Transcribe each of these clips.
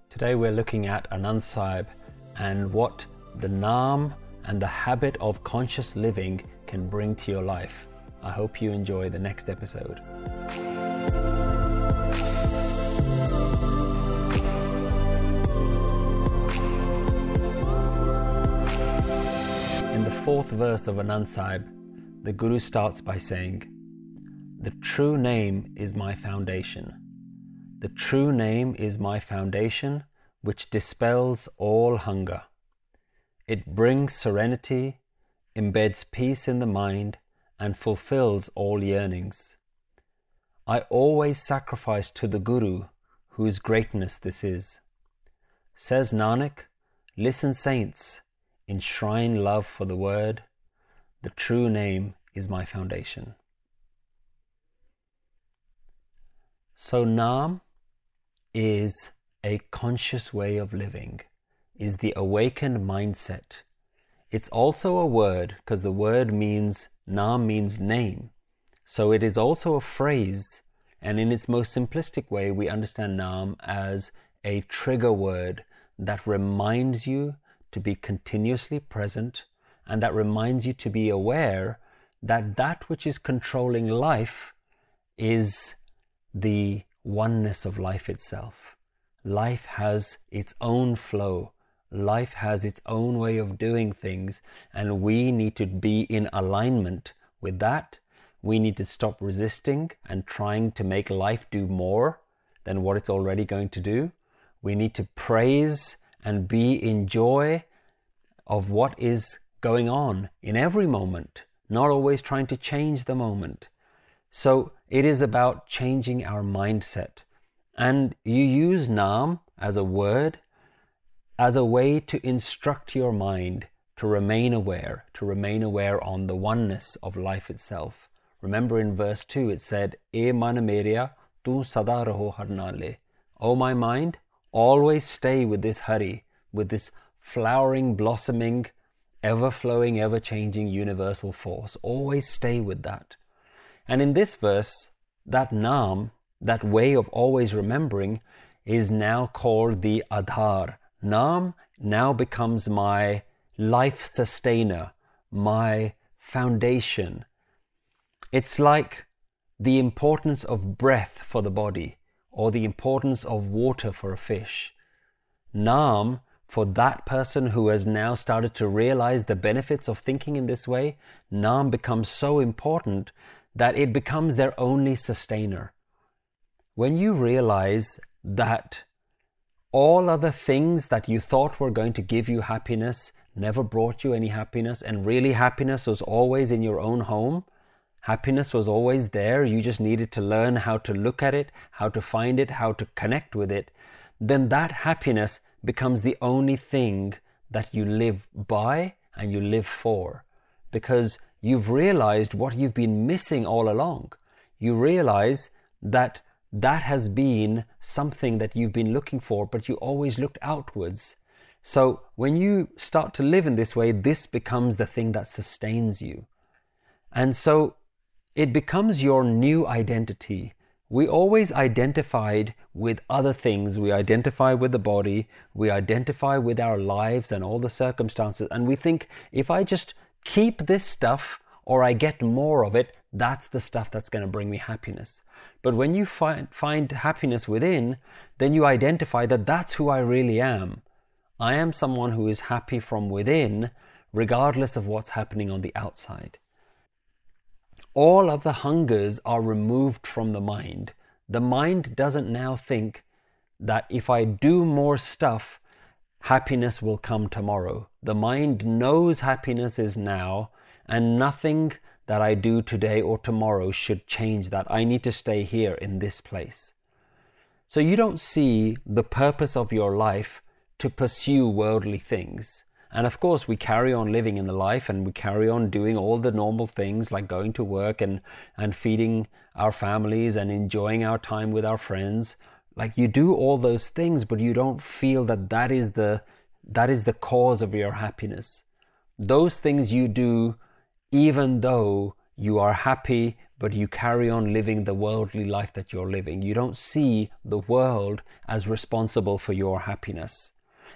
Today we're looking at Anand Sahib and what the Naam and the habit of conscious living can bring to your life. I hope you enjoy the next episode. In the fourth verse of Anand Sahib, the Guru starts by saying, "The true name is my foundation. The true name is my foundation, which dispels all hunger. It brings serenity, embeds peace in the mind, and fulfills all yearnings. I always sacrifice to the Guru, whose greatness this is. Says Nanak, listen saints, enshrine love for the word. The true name is my foundation." So Naam is a conscious way of living, is the awakened mindset. It's also a word, because the word means, Naam means name. So it is also a phrase, and in its most simplistic way, we understand Naam as a trigger word that reminds you to be continuously present, and that reminds you to be aware that that which is controlling life is the oneness of life itself. Life has its own flow. Life has its own way of doing things, and we need to be in alignment with that. We need to stop resisting and trying to make life do more than what it's already going to do. We need to praise and be in joy of what is going on in every moment, not always trying to change the moment. So it is about changing our mindset. And you use Naam as a word, as a way to instruct your mind to remain aware on the oneness of life itself. Remember in verse 2 it said, "E man meria, tu sada raho har naale." O my mind, always stay with this Hari, with this flowering, blossoming, ever-flowing, ever-changing universal force. Always stay with that. And in this verse, that Naam, that way of always remembering, is now called the Adhar. Naam now becomes my life sustainer, my foundation. It's like the importance of breath for the body, or the importance of water for a fish. Naam, for that person who has now started to realize the benefits of thinking in this way, Naam becomes so important that it becomes their only sustainer. When you realize that all other things that you thought were going to give you happiness never brought you any happiness, and really happiness was always in your own home, happiness was always there, you just needed to learn how to look at it, how to find it, how to connect with it, then that happiness becomes the only thing that you live by and you live for, because you've realized what you've been missing all along. You realize that that has been something that you've been looking for, but you always looked outwards. So when you start to live in this way, this becomes the thing that sustains you. And so it becomes your new identity. We always identified with other things. We identify with the body, we identify with our lives and all the circumstances, and we think, if I just keep this stuff or I get more of it, that's the stuff that's going to bring me happiness. But when you find happiness within, then you identify that that's who I really am. I am someone who is happy from within, regardless of what's happening on the outside. All other hungers are removed from the mind. The mind doesn't now think that if I do more stuff, happiness will come tomorrow. The mind knows happiness is now, and nothing that I do today or tomorrow should change that. I need to stay here in this place. So you don't see the purpose of your life to pursue worldly things. And of course, we carry on living in the life, and we carry on doing all the normal things like going to work and feeding our families and enjoying our time with our friends. Like, you do all those things, but you don't feel that that is the cause of your happiness. Those things you do even though you are happy but you carry on living the worldly life that you're living. You don't see the world as responsible for your happiness.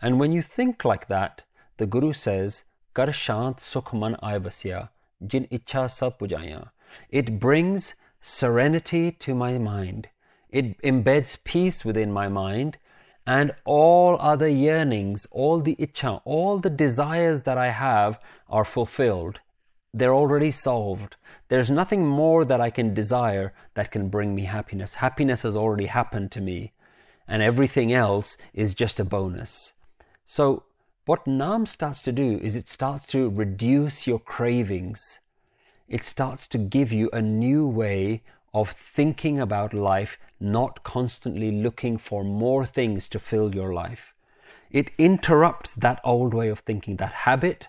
And when you think like that, the Guru says, Kar shant sukh man aay vasya, jin ichha sab pujaya. It brings serenity to my mind. It embeds peace within my mind, and all other yearnings, all the ichha, all the desires that I have are fulfilled. They're already solved. There's nothing more that I can desire that can bring me happiness. Happiness has already happened to me, and everything else is just a bonus. So what Naam starts to do is it starts to reduce your cravings. It starts to give you a new way of thinking about life, not constantly looking for more things to fill your life. It interrupts that old way of thinking, that habit,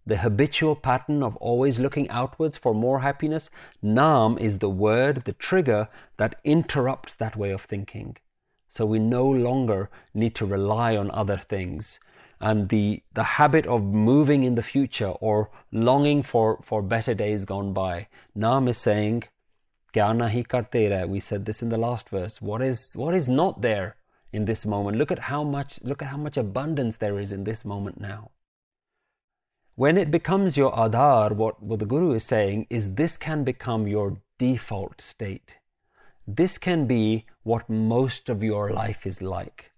the habitual pattern of always looking outwards for more happiness. Naam is the word, the trigger that interrupts that way of thinking. So we no longer need to rely on other things. And the habit of moving in the future or longing for better days gone by. Naam is saying, Kya nahi karte rahe? We said this in the last verse. What is not there in this moment? Look at how much abundance there is in this moment now. When it becomes your Aadhar, what the Guru is saying is this can become your default state. This can be what most of your life is like.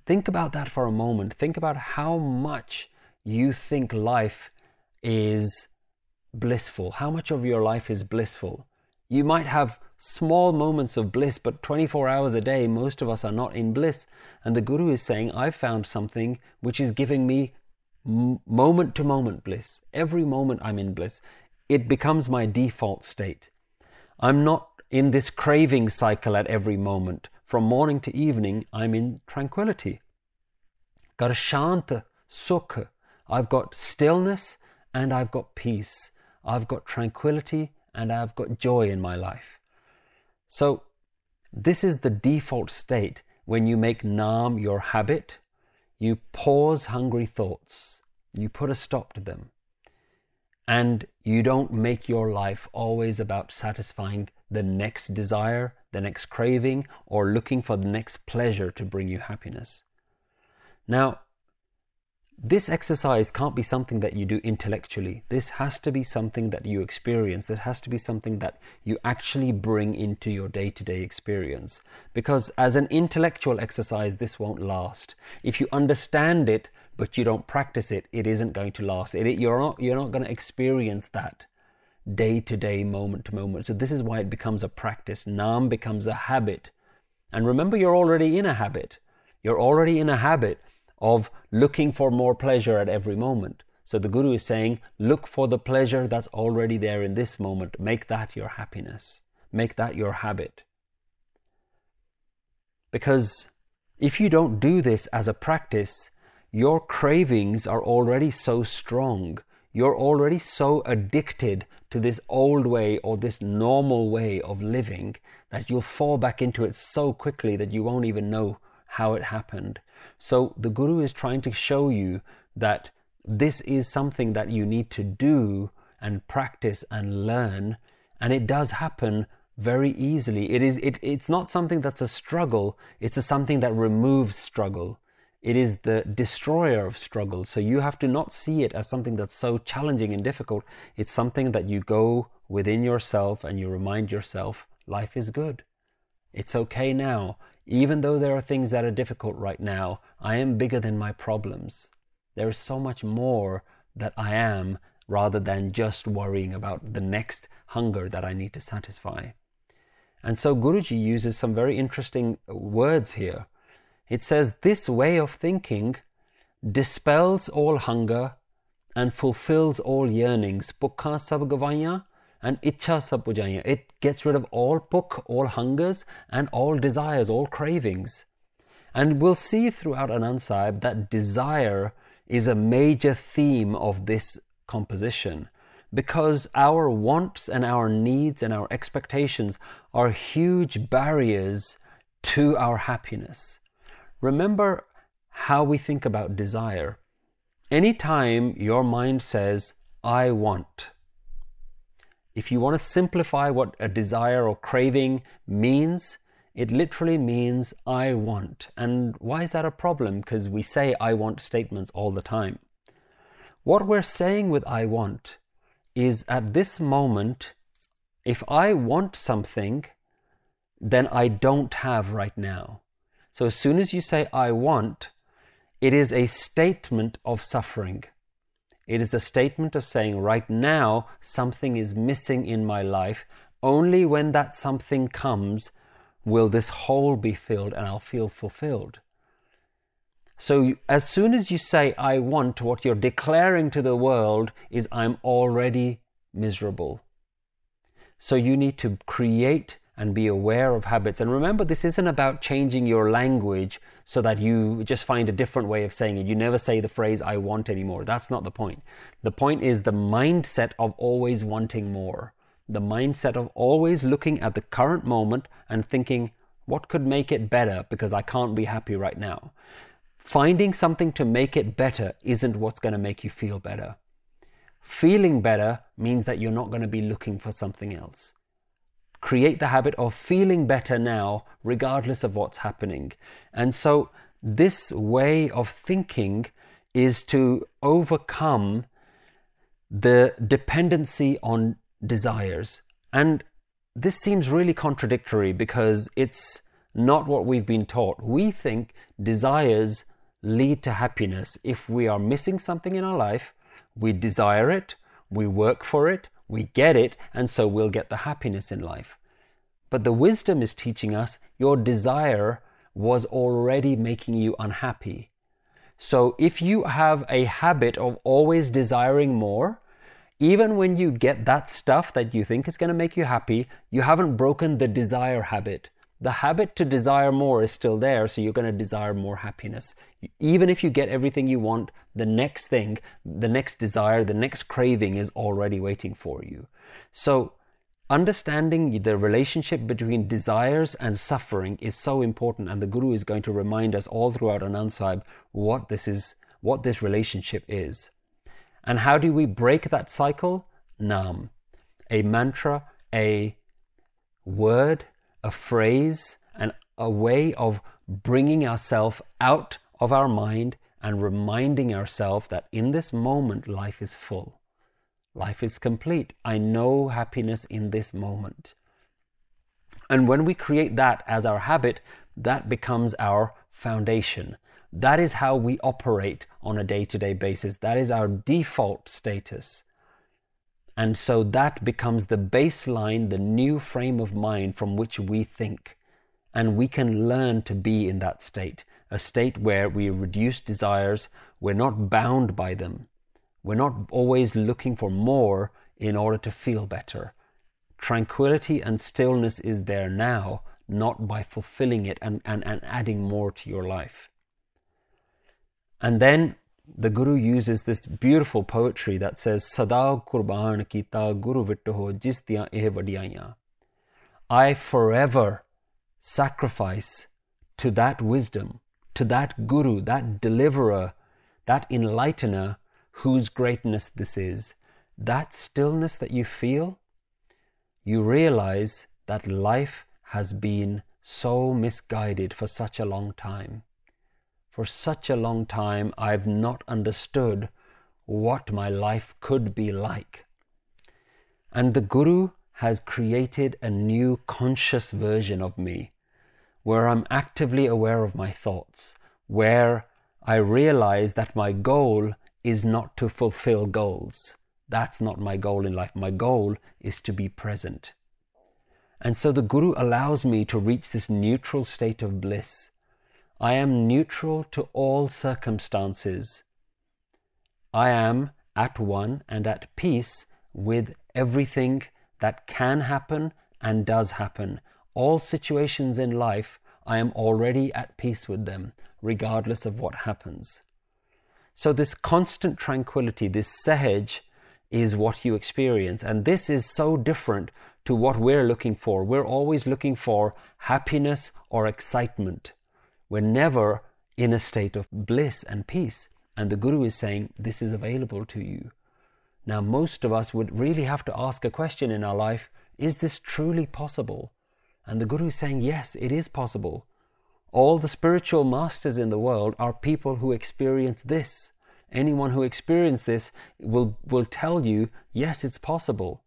Think about that for a moment. Think about how much you think life is blissful. How much of your life is blissful? You might have small moments of bliss, but 24 hours a day, most of us are not in bliss. And the Guru is saying, I've found something which is giving me moment to moment bliss. Every moment I'm in bliss. It becomes my default state. I'm not in this craving cycle at every moment. From morning to evening, I'm in tranquility. Kar shant sukh. I've got stillness and I've got peace. I've got tranquility and I've got joy in my life. So this is the default state when you make Naam your habit. You pause hungry thoughts. You put a stop to them. And you don't make your life always about satisfying the next desire, the next craving, or looking for the next pleasure to bring you happiness. Now, this exercise can't be something that you do intellectually. This has to be something that you experience. It has to be something that you actually bring into your day-to-day experience. Because as an intellectual exercise, this won't last. If you understand it, but you don't practice it, it isn't going to last. You're not going to experience that day-to-day, moment-to-moment. So this is why it becomes a practice. Naam becomes a habit. And remember, you're already in a habit. You're already in a habit of looking for more pleasure at every moment. So the Guru is saying, look for the pleasure that's already there in this moment. Make that your happiness. Make that your habit. Because if you don't do this as a practice, your cravings are already so strong. You're already so addicted to this old way or this normal way of living that you'll fall back into it so quickly that you won't even know how it happened. So the Guru is trying to show you that this is something that you need to do and practice and learn, and it does happen very easily. It's not something that's a struggle, it's something that removes struggle. It is the destroyer of struggle. So you have to not see it as something that's so challenging and difficult. It's something that you go within yourself and you remind yourself, life is good. It's okay now. Even though there are things that are difficult right now, I am bigger than my problems. There is so much more that I am, rather than just worrying about the next hunger that I need to satisfy. And so Guruji uses some very interesting words here. It says, this way of thinking dispels all hunger and fulfills all yearnings. Pukha sab gavaiyan and ichha sab pujaiyan. It gets rid of all pukh, all hungers, and all desires, all cravings. And we'll see throughout Anand Sahib that desire is a major theme of this composition, because our wants and our needs and our expectations are huge barriers to our happiness. Remember how we think about desire. Anytime your mind says, I want, If you want to simplify what a desire or craving means, it literally means I want. And why is that a problem? Because we say I want statements all the time. What we're saying with I want is at this moment, if I want something, then I don't have right now. So as soon as you say I want, it is a statement of suffering. It is a statement of saying right now something is missing in my life. Only when that something comes will this hole be filled and I'll feel fulfilled. So as soon as you say I want, what you're declaring to the world is I'm already miserable. So you need to create and be aware of habits. And remember, this isn't about changing your language so that you just find a different way of saying it. You never say the phrase I want anymore. That's not the point. The point is the mindset of always wanting more. The mindset of always looking at the current moment and thinking, what could make it better because I can't be happy right now. Finding something to make it better isn't what's going to make you feel better. Feeling better means that you're not going to be looking for something else. Create the habit of feeling better now, regardless of what's happening. And so this way of thinking is to overcome the dependency on desires. And this seems really contradictory because it's not what we've been taught. We think desires lead to happiness. If we are missing something in our life, we desire it, we work for it, we get it, and so we'll get the happiness in life. But the wisdom is teaching us your desire was already making you unhappy. So if you have a habit of always desiring more, even when you get that stuff that you think is going to make you happy, you haven't broken the desire habit. The habit to desire more is still there, so you're going to desire more happiness. Even if you get everything you want, the next thing, the next desire, the next craving is already waiting for you. So understanding the relationship between desires and suffering is so important, and the Guru is going to remind us all throughout Anand Sahib what this relationship is. And how do we break that cycle? Naam, a mantra, a word, a phrase, and a way of bringing ourselves out of our mind and reminding ourselves that in this moment life is full. Life is complete. I know happiness in this moment. And when we create that as our habit, that becomes our foundation. That is how we operate on a day-to-day basis. That is our default status. And so that becomes the baseline, the new frame of mind from which we think. And we can learn to be in that state, a state where we reduce desires, we're not bound by them. We're not always looking for more in order to feel better. Tranquility and stillness is there now, not by fulfilling it and adding more to your life. And then the Guru uses this beautiful poetry that says, Sada Kurban Kita Guru Vittoho Jistiyan Eh Vadiyaiyan. I forever sacrifice to that wisdom, to that Guru, that deliverer, that enlightener, whose greatness this is. That stillness that you feel, you realize that life has been so misguided for such a long time. For such a long time, I've not understood what my life could be like. And the Guru has created a new conscious version of me, where I'm actively aware of my thoughts, where I realize that my goal is not to fulfill goals. That's not my goal in life. My goal is to be present. And so the Guru allows me to reach this neutral state of bliss. I am neutral to all circumstances. I am at one and at peace with everything that can happen and does happen. All situations in life, I am already at peace with them, regardless of what happens. So this constant tranquility, this sahaj, is what you experience. And this is so different to what we're looking for. We're always looking for happiness or excitement. We're never in a state of bliss and peace. And the Guru is saying, this is available to you. Now, most of us would really have to ask a question in our life, is this truly possible? And the Guru is saying, yes, it is possible. All the spiritual masters in the world are people who experience this. Anyone who experiences this will tell you, yes, it's possible.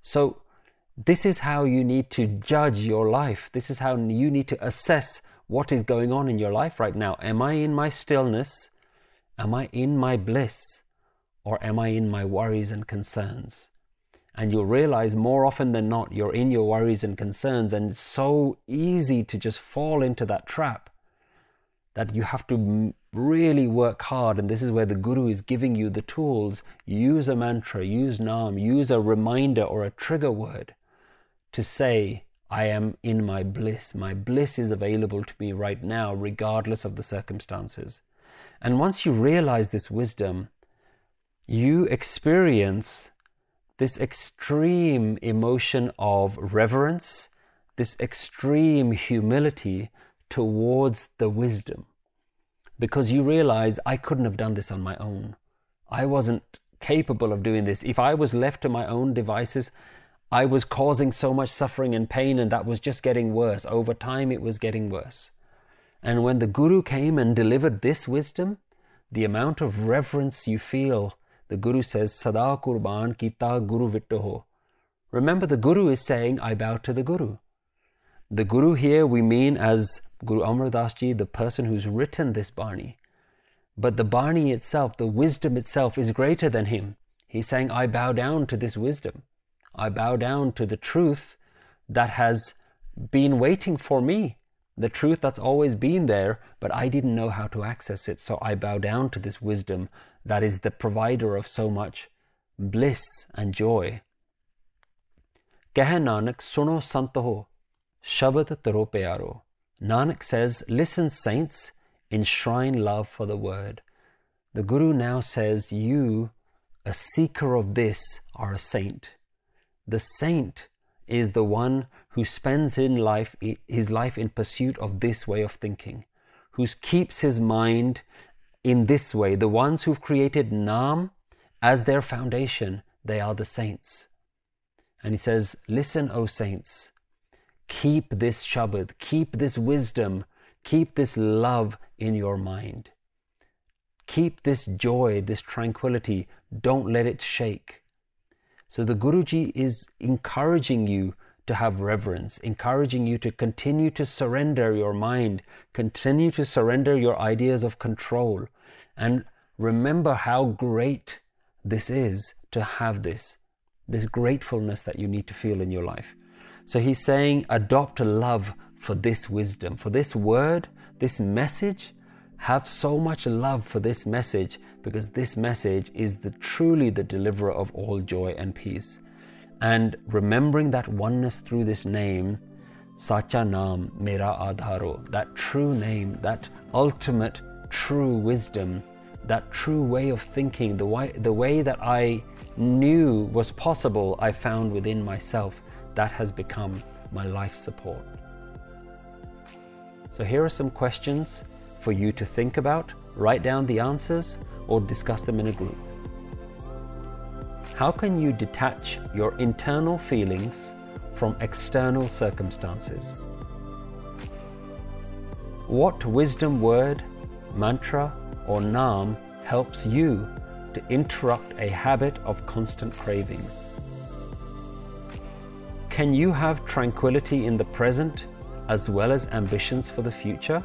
So this is how you need to judge your life. This is how you need to assess what is going on in your life right now. Am I in my stillness? Am I in my bliss? Or am I in my worries and concerns? And you'll realize more often than not, you're in your worries and concerns, and it's so easy to just fall into that trap that you have to really work hard. And this is where the Guru is giving you the tools. Use a mantra, use Naam, use a reminder or a trigger word to say, I am in my bliss. My bliss is available to me right now, regardless of the circumstances. And once you realize this wisdom, you experience this extreme emotion of reverence, this extreme humility towards the wisdom. Because you realize, I couldn't have done this on my own. I wasn't capable of doing this. If I was left to my own devices, I was causing so much suffering and pain, and that was just getting worse. Over time, it was getting worse. And when the Guru came and delivered this wisdom, the amount of reverence you feel, the Guru says, Sada Kurban Kita Guru Vittoho. Remember, the Guru is saying, I bow to the Guru. The Guru here we mean as Guru Amar Das Ji, the person who's written this Bani. But the Bani itself, the wisdom itself, is greater than him. He's saying, I bow down to this wisdom. I bow down to the truth that has been waiting for me. The truth that's always been there, but I didn't know how to access it. So I bow down to this wisdom that is the provider of so much bliss and joy. Keh Nanak suno santaho, shabad taro pyaro. Nanak says, listen saints, enshrine love for the word. The Guru now says, you, a seeker of this, are a saint. The saint is the one who spends his life in pursuit of this way of thinking, who keeps his mind in this way. The ones who've created Naam as their foundation, they are the saints. And he says, listen, O saints, keep this Shabad, keep this wisdom, keep this love in your mind. Keep this joy, this tranquility. Don't let it shake. So the Guruji is encouraging you to have reverence, encouraging you to continue to surrender your mind, continue to surrender your ideas of control, and remember how great this is to have this gratefulness that you need to feel in your life. So he's saying, adopt a love for this wisdom, for this word, this message. Have so much love for this message, because this message is truly the deliverer of all joy and peace. And remembering that oneness through this name, Sacha Naam Mera Adharo, that true name, that ultimate true wisdom, that true way of thinking, the way that I knew was possible, I found within myself, that has become my life support. So here are some questions for you to think about, write down the answers, or discuss them in a group. How can you detach your internal feelings from external circumstances? What wisdom word, mantra, or Naam helps you to interrupt a habit of constant cravings? Can you have tranquility in the present as well as ambitions for the future?